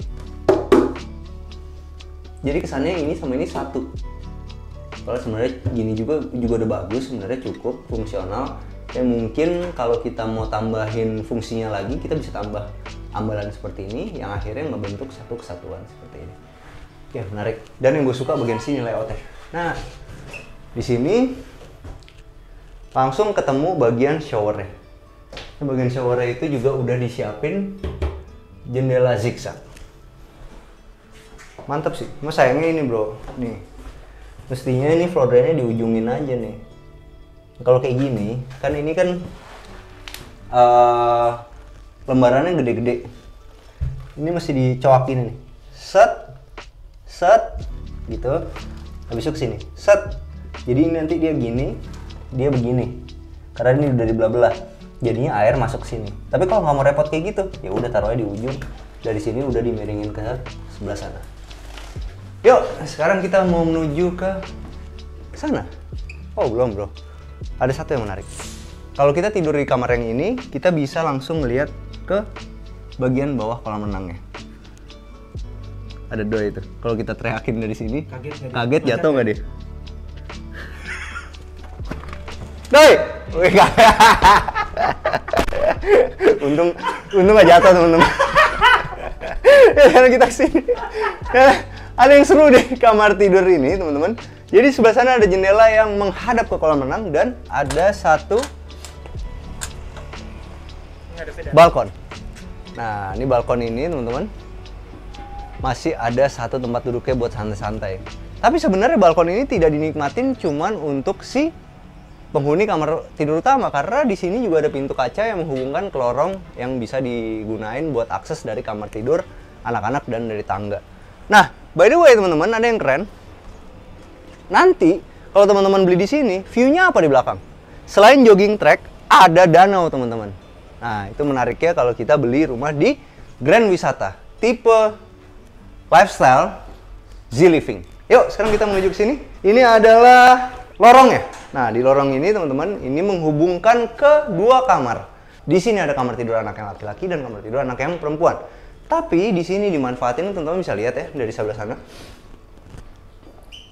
Jadi kesannya ini sama ini satu. Kalau sebenarnya gini juga udah bagus, sebenarnya cukup fungsional. Ya mungkin kalau kita mau tambahin fungsinya lagi, kita bisa tambah ambalan seperti ini yang akhirnya membentuk satu kesatuan seperti ini. Ya menarik. Dan yang gue suka bagian sini layoutnya. Nah, di sini langsung ketemu bagian showernya. Bagian showernya itu juga udah disiapin jendela zigzag. Mantap sih. Mas sayangnya ini bro, nih mestinya ini floor drainnya diujungin aja nih. Kalau kayak gini, kan ini kan lembarannya gede-gede. Ini mesti dicoakin nih. Set, set, gitu. Habis itu kesini, set. Jadi nanti dia gini, dia begini. Karena ini udah dibelah-belah. Jadinya air masuk ke sini. Tapi kalau nggak mau repot kayak gitu, ya udah taruhnya di ujung. Dari sini udah dimiringin ke sebelah sana. Yuk, sekarang kita mau menuju ke sana. Oh belum bro. Ada satu yang menarik. Kalau kita tidur di kamar yang ini, kita bisa langsung ngeliat ke bagian bawah kolam renangnya. Ada doi itu. Kalau kita teriakin dari sini, kaget jatuh nggak dia? Doi! untung nggak jatuh teman-teman. Ya, karena kita kesini. Ya, ada yang seru deh kamar tidur ini teman-teman. Jadi sebelah sana ada jendela yang menghadap ke kolam renang dan ada satu balkon. Nah, ini balkon ini teman-teman masih ada satu tempat duduknya buat santai-santai. Tapi sebenarnya balkon ini tidak dinikmatin cuman untuk si penghuni kamar tidur utama, karena di sini juga ada pintu kaca yang menghubungkan ke lorong yang bisa digunain buat akses dari kamar tidur anak-anak dan dari tangga. Nah, by the way teman-teman, ada yang keren. Nanti kalau teman-teman beli di sini, view-nya apa di belakang? Selain jogging track, ada danau teman-teman. Nah, itu menariknya kalau kita beli rumah di Grand Wisata tipe lifestyle Z Living. Yuk, sekarang kita menuju ke sini. Ini adalah lorongnya. Nah, di lorong ini teman-teman, ini menghubungkan ke dua kamar. Di sini ada kamar tidur anak yang laki-laki dan kamar tidur anak yang perempuan. Tapi di sini dimanfaatin, teman-teman bisa lihat ya dari sebelah sana.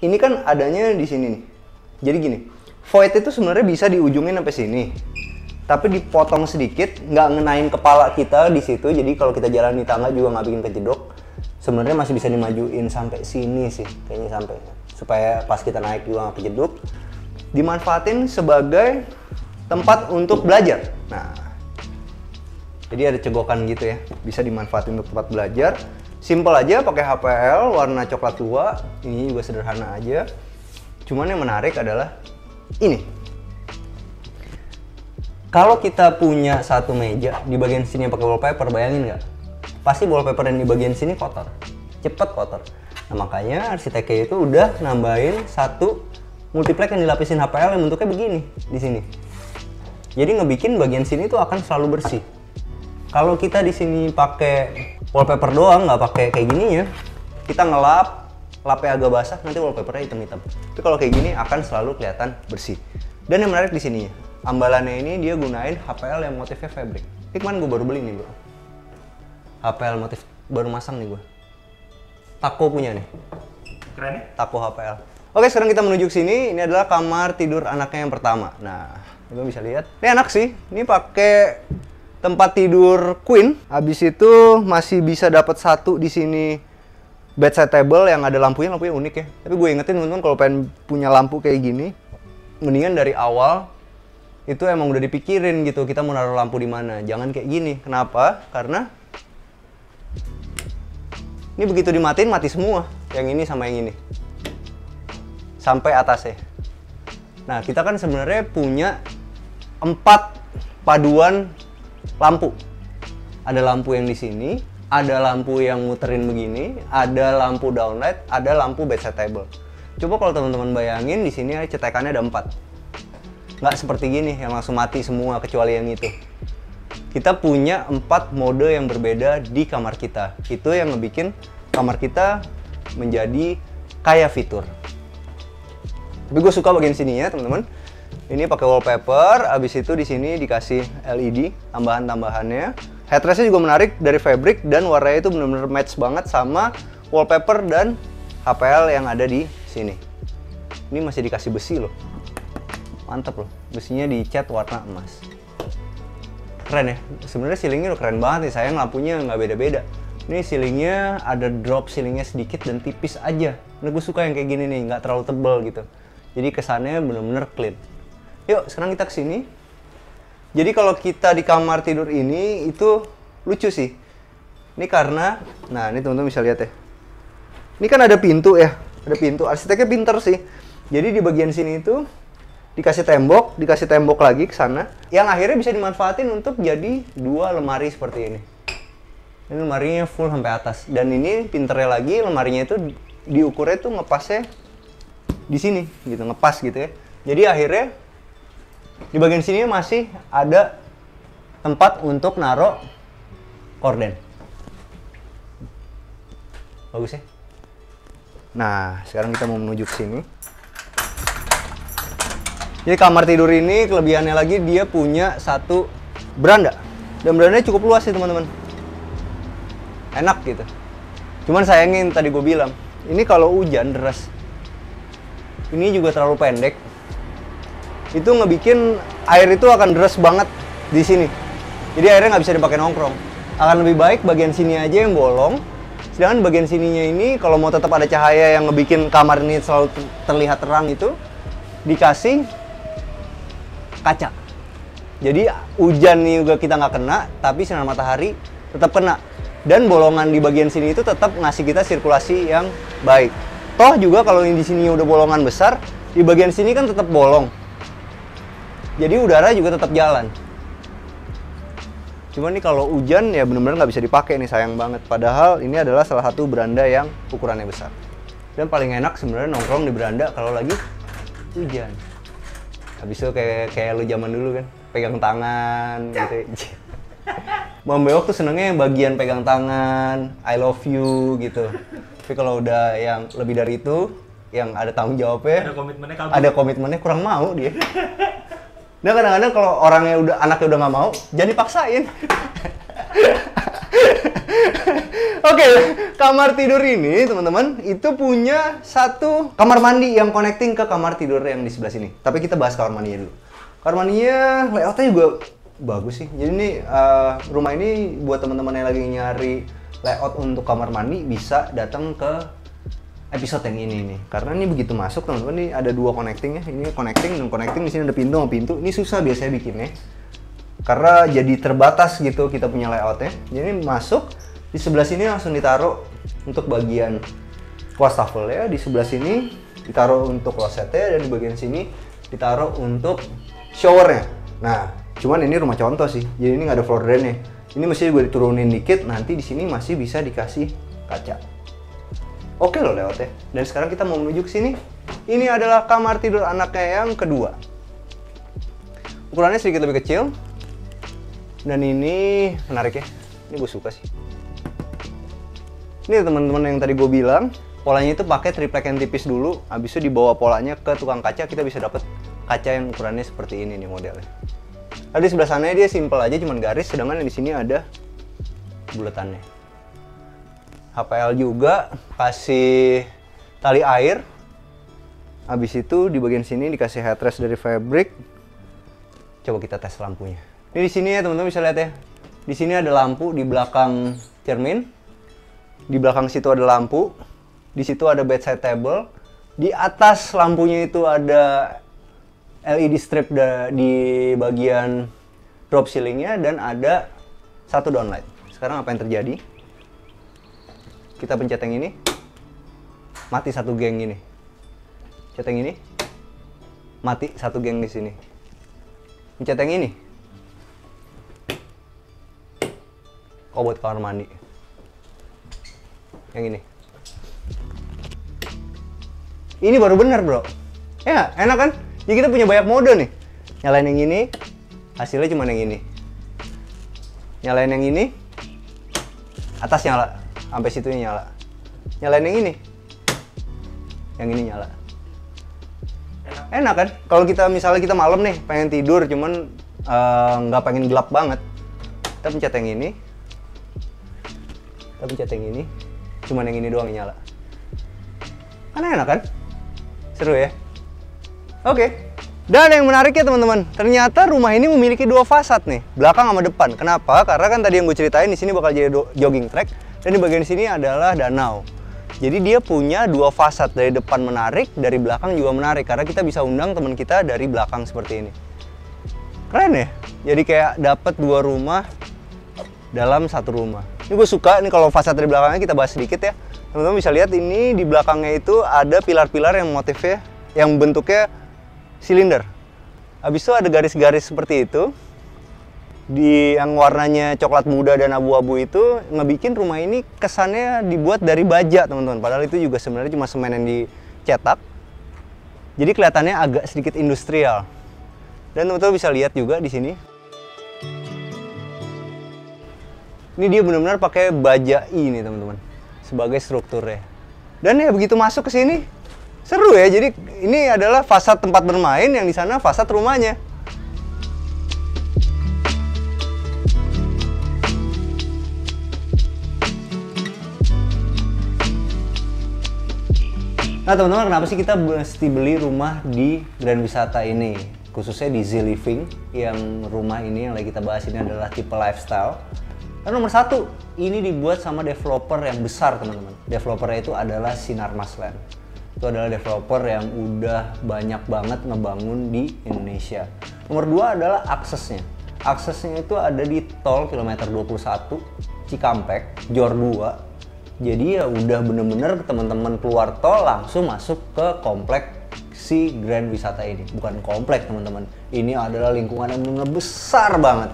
Ini kan adanya di sini nih. Jadi gini, void itu sebenarnya bisa diujungin sampai sini. Tapi dipotong sedikit, nggak ngenain kepala kita di situ. Jadi kalau kita jalan di tangga juga nggak bikin kejedok. Sebenarnya masih bisa dimajuin sampai sini sih, kayaknya sampai. Supaya pas kita naik juga nggak kejedok. Dimanfaatin sebagai tempat untuk belajar. Nah, jadi ada cegokan gitu ya, bisa dimanfaatin untuk tempat belajar. Simple aja, pakai HPL warna coklat tua. Ini juga sederhana aja. Cuman yang menarik adalah ini. Kalau kita punya satu meja di bagian sini pakai wallpaper, bayangin nggak? Pasti wallpaper yang di bagian sini kotor, cepet kotor. Nah, makanya arsiteknya itu udah nambahin satu multiplex yang dilapisin HPL yang bentuknya begini di sini. Jadi ngebikin bagian sini tuh akan selalu bersih. Kalau kita di sini pakai wallpaper doang, nggak pakai kayak gini ya, kita ngelap, lapnya agak basah, nanti wallpapernya hitam-hitam. Tapi kalau kayak gini akan selalu kelihatan bersih. Dan yang menarik di sini, ambalannya ini dia gunain HPL yang motifnya fabric. Ini kemarin gue baru beli nih bro. HPL motif baru masang nih gue. Tako punya nih. Keren ya? Tako HPL. Oke, sekarang kita menuju ke sini. Ini adalah kamar tidur anaknya yang pertama. Nah, lo bisa lihat. Ini enak sih. Ini pakai tempat tidur queen. Habis itu masih bisa dapat satu di sini bedside table yang ada lampunya unik ya. Tapi gue ingetin teman-teman kalau pengen punya lampu kayak gini, mendingan dari awal itu emang udah dipikirin gitu. Kita mau naruh lampu di mana. Jangan kayak gini. Kenapa? Karena ini begitu dimatiin mati semua. Yang ini sama yang ini. Sampai atasnya. Nah, kita kan sebenarnya punya 4 paduan lampu. Ada lampu yang di sini, ada lampu yang muterin begini, ada lampu downlight, ada lampu bedside table. Coba kalau teman-teman bayangin di sini cetekannya ada 4. Nggak seperti gini yang langsung mati semua kecuali yang itu. Kita punya 4 mode yang berbeda di kamar kita. Itu yang ngebikin kamar kita menjadi kaya fitur. Tapi gue suka bagian sininya teman-teman. Ini pakai wallpaper, abis itu di sini dikasih LED tambahan-tambahannya. Headrestnya juga menarik dari fabric dan warnanya itu benar-benar match banget sama wallpaper dan HPL yang ada di sini. Ini masih dikasih besi loh. Mantap loh, besinya dicat warna emas. Keren ya, sebenarnya ceilingnya udah keren banget nih, sayang lampunya nggak beda-beda. Ini ceilingnya ada drop ceilingnya sedikit dan tipis aja. Nah, gue suka yang kayak gini nih, nggak terlalu tebal gitu. Jadi kesannya bener-bener clean. Yuk, sekarang kita kesini. Jadi kalau kita di kamar tidur ini, itu lucu sih. Ini karena, nah ini teman-teman bisa lihat ya. Ini kan ada pintu ya, ada pintu. Arsiteknya pinter sih. Jadi di bagian sini itu dikasih tembok lagi ke sana. Yang akhirnya bisa dimanfaatin untuk jadi 2 lemari seperti ini. Ini lemarinya full sampai atas. Dan ini pinternya lagi, lemarinya itu diukurnya tuh ngepasnya di sini gitu, ngepas gitu ya. Jadi akhirnya di bagian sini masih ada tempat untuk naruh korden. Bagus ya. Nah, sekarang kita mau menuju ke sini. Jadi kamar tidur ini kelebihannya lagi dia punya satu beranda. Dan berandanya cukup luas sih teman-teman. Enak gitu. Cuman sayangin tadi gue bilang, ini kalau hujan deras, ini juga terlalu pendek. Itu ngebikin air itu akan deras banget di sini. Jadi airnya nggak bisa dipakai nongkrong. Akan lebih baik bagian sini aja yang bolong. Sedangkan bagian sininya ini kalau mau tetap ada cahaya yang ngebikin kamar ini selalu terlihat terang itu dikasih kaca. Jadi hujan nih juga kita nggak kena, tapi sinar matahari tetap kena. Dan bolongan di bagian sini itu tetap ngasih kita sirkulasi yang baik. Toh juga kalau di sini udah bolongan besar, di bagian sini kan tetap bolong. Jadi udara juga tetap jalan. Cuman nih kalau hujan ya bener-bener nggak bisa dipakai nih, sayang banget. Padahal ini adalah salah satu beranda yang ukurannya besar. Dan paling enak sebenarnya nongkrong di beranda kalau lagi hujan. Habis itu kayak lu zaman dulu kan, pegang tangan gitu. Bang Bewok tuh senengnya yang bagian pegang tangan, I love you gitu. Tapi kalau udah yang lebih dari itu, yang ada tanggung jawabnya, ada komitmennya kurang mau dia. Nah kadang-kadang kalau anaknya udah nggak mau, jangan dipaksain. Oke, kamar tidur ini teman-teman itu punya satu kamar mandi yang connecting ke kamar tidur yang di sebelah sini. Tapi kita bahas kamar mandinya dulu. Kamar mandinya layoutnya juga bagus sih. Jadi ini rumah ini buat teman-teman yang lagi nyari layout untuk kamar mandi bisa datang ke episode yang ini nih. Karena ini begitu masuk teman-teman, ini ada dua connecting ya. Ini connecting dan connecting, di sini ada pintu sama pintu. Ini susah biasanya bikinnya. Karena jadi terbatas gitu kita punya layoutnya. Jadi masuk di sebelah sini langsung ditaruh untuk bagian wastafel ya. Di sebelah sini ditaruh untuk klosetnya, dan di bagian sini ditaruh untuk showernya. Nah, cuman ini rumah contoh sih. Jadi ini nggak ada floor drainnya. Ini mesti gue diturunin dikit. Nanti di sini masih bisa dikasih kaca. Oke loh layoutnya. Dan sekarang kita mau menuju ke sini. Ini adalah kamar tidur anaknya yang kedua. Ukurannya sedikit lebih kecil. Dan ini menarik ya. Ini gue suka sih. Ini teman-teman yang tadi gue bilang, polanya itu pakai triplek yang tipis dulu. Habis itu dibawa polanya ke tukang kaca, kita bisa dapat kaca yang ukurannya seperti ini nih modelnya. Tadi sebelah sana dia simple aja, cuman garis. Sedangkan yang di sini ada buletannya. HPL juga, kasih tali air. Habis itu di bagian sini dikasih headrest dari fabric. Coba kita tes lampunya. Ini di sini ya teman-teman bisa lihat ya. Di sini ada lampu di belakang cermin. Di belakang situ ada lampu. Di situ ada bedside table. Di atas lampunya itu ada LED strip di bagian drop ceilingnya, dan ada satu downlight. Sekarang apa yang terjadi? Kita pencet yang ini, mati satu geng ini. Pencet yang ini, mati satu geng di sini. Pencet yang ini, buat kamar mandi. Yang ini. Ini baru benar bro. Ya enak kan? Jadi kita punya banyak mode nih. Nyalain yang ini, hasilnya cuma yang ini. Nyalain yang ini, atas nyala. Sampai situnya nyala. Nyalain yang ini nyala. Enak kan? Kalau kita misalnya kita malam nih pengen tidur cuman nggak pengen gelap banget, kita pencet yang ini, cuman yang ini doang yang nyala. Kan enak kan? Seru ya? Oke. Dan yang menarik ya teman-teman, ternyata rumah ini memiliki dua fasad nih, belakang sama depan. Kenapa? Karena kan tadi yang gue ceritain di sini bakal jadi jogging track. Dan di bagian sini adalah danau. Jadi dia punya dua fasad, dari depan menarik, dari belakang juga menarik. Karena kita bisa undang teman kita dari belakang seperti ini. Keren ya? Jadi kayak dapat dua rumah dalam satu rumah. Ini gue suka, nih kalau fasad dari belakangnya kita bahas sedikit ya. Teman-teman bisa lihat ini di belakangnya itu ada pilar-pilar yang motifnya, yang bentuknya silinder. Habis itu ada garis-garis seperti itu. Yang warnanya coklat muda dan abu-abu itu ngebikin rumah ini kesannya dibuat dari baja teman-teman. Padahal itu juga sebenarnya cuma semen yang dicetak. Jadi kelihatannya agak sedikit industrial. Dan teman-teman bisa lihat juga di sini. Ini dia benar-benar pakai baja ini teman-teman sebagai strukturnya. Dan ya begitu masuk ke sini seru ya. Jadi ini adalah fasad tempat bermain, yang di sana fasad rumahnya. Nah teman-teman, kenapa sih kita mesti beli rumah di Grand Wisata ini? Khususnya di Z Living, yang rumah ini yang lagi kita bahas ini adalah tipe lifestyle. Dan nomor satu, ini dibuat sama developer yang besar teman-teman. Developernya itu adalah Sinarmas Land. Itu adalah developer yang udah banyak banget ngebangun di Indonesia. Nomor dua adalah aksesnya. Aksesnya itu ada di tol kilometer 21 Cikampek, Jor 2. Jadi ya udah bener-bener teman-teman keluar tol langsung masuk ke kompleks si Grand Wisata ini. Bukan komplek teman-teman, ini adalah lingkungan yang benar-benar besar banget.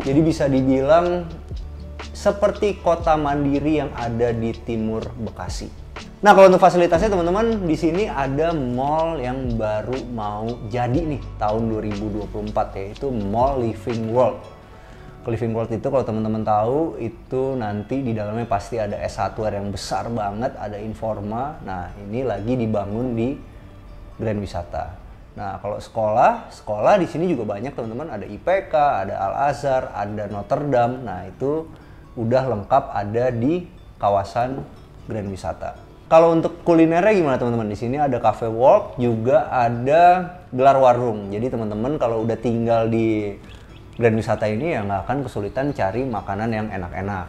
Jadi bisa dibilang seperti kota mandiri yang ada di timur Bekasi. Nah, kalau untuk fasilitasnya teman-teman, di sini ada mall yang baru mau jadi nih tahun 2024, yaitu Mall Living World. Living World itu kalau teman-teman tahu, itu nanti di dalamnya pasti ada S1R yang besar banget, ada Informa. Nah, ini lagi dibangun di Grand Wisata. Nah, kalau sekolah di sini juga banyak teman-teman, ada IPK, ada Al-Azhar, ada Notre Dame. Nah, itu udah lengkap ada di kawasan Grand Wisata. Kalau untuk kulinernya gimana teman-teman? Di sini ada cafe walk, juga ada gelar warung. Jadi teman-teman kalau udah tinggal di Grand Wisata ini ya nggak akan kesulitan cari makanan yang enak-enak.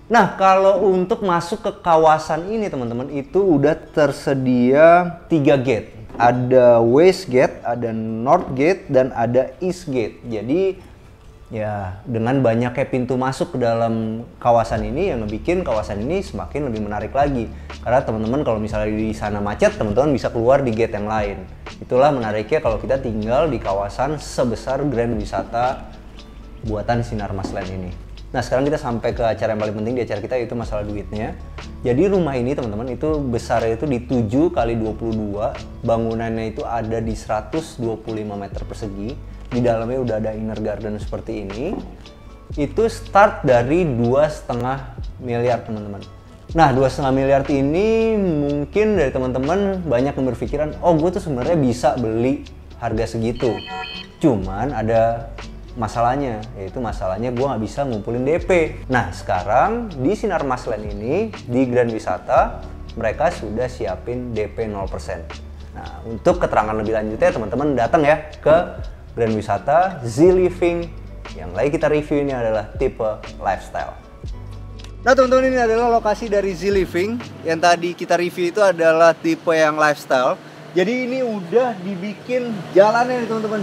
Nah, kalau untuk masuk ke kawasan ini teman-teman, itu udah tersedia 3 gate. Ada West Gate, ada North Gate, dan ada East Gate. Jadi ya dengan banyaknya pintu masuk ke dalam kawasan ini yang ngebikin kawasan ini semakin lebih menarik lagi. Karena teman-teman kalau misalnya di sana macet, teman-teman bisa keluar di gate yang lain. Itulah menariknya kalau kita tinggal di kawasan sebesar Grand Wisata buatan Sinar Mas Land ini. Nah, sekarang kita sampai ke acara yang paling penting di acara kita, yaitu masalah duitnya. Jadi rumah ini teman-teman itu besarnya itu di 7 x 22, bangunannya itu ada di 125 meter persegi. Di dalamnya udah ada inner garden seperti ini. Itu start dari 2,5 miliar teman-teman. Nah, 2,5 miliar ini mungkin dari teman-teman banyak yang berpikiran, oh gue tuh sebenarnya bisa beli harga segitu. Cuman ada masalahnya, yaitu masalahnya gue nggak bisa ngumpulin DP. Nah, sekarang di Sinar Mas Land ini, di Grand Wisata, mereka sudah siapin DP 0%. Nah, untuk keterangan lebih lanjutnya teman-teman datang ya ke Grand Wisata Ziliving. Yang lagi kita review ini adalah tipe lifestyle. Nah teman-teman, ini adalah lokasi dari Ziliving. Yang tadi kita review itu adalah tipe yang lifestyle. Jadi ini udah dibikin jalannya nih teman-teman.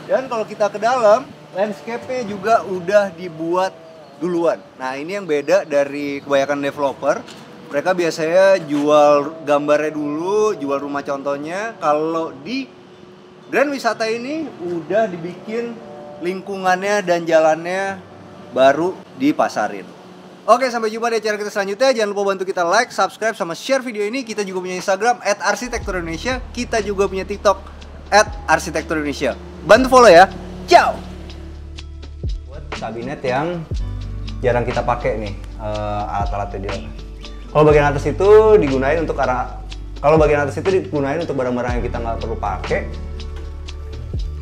Dan kalau kita ke dalam, landscape-nya juga udah dibuat duluan. Nah, ini yang beda dari kebanyakan developer. Mereka biasanya jual gambarnya dulu, jual rumah contohnya. Kalau di Grand Wisata ini udah dibikin lingkungannya dan jalannya baru dipasarin. Oke, sampai jumpa di acara kita selanjutnya. Jangan lupa bantu kita like, subscribe, sama share video ini. Kita juga punya Instagram @arsitekturindonesia. Kita juga punya TikTok @arsitekturindonesia. Bantu follow ya. Ciao. Buat kabinet yang jarang kita pakai nih, alat-alatnya dia. Kalau bagian atas itu digunain untuk barang-barang yang kita nggak perlu pakai.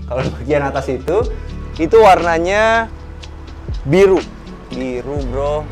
Kalau bagian atas itu warnanya biru bro.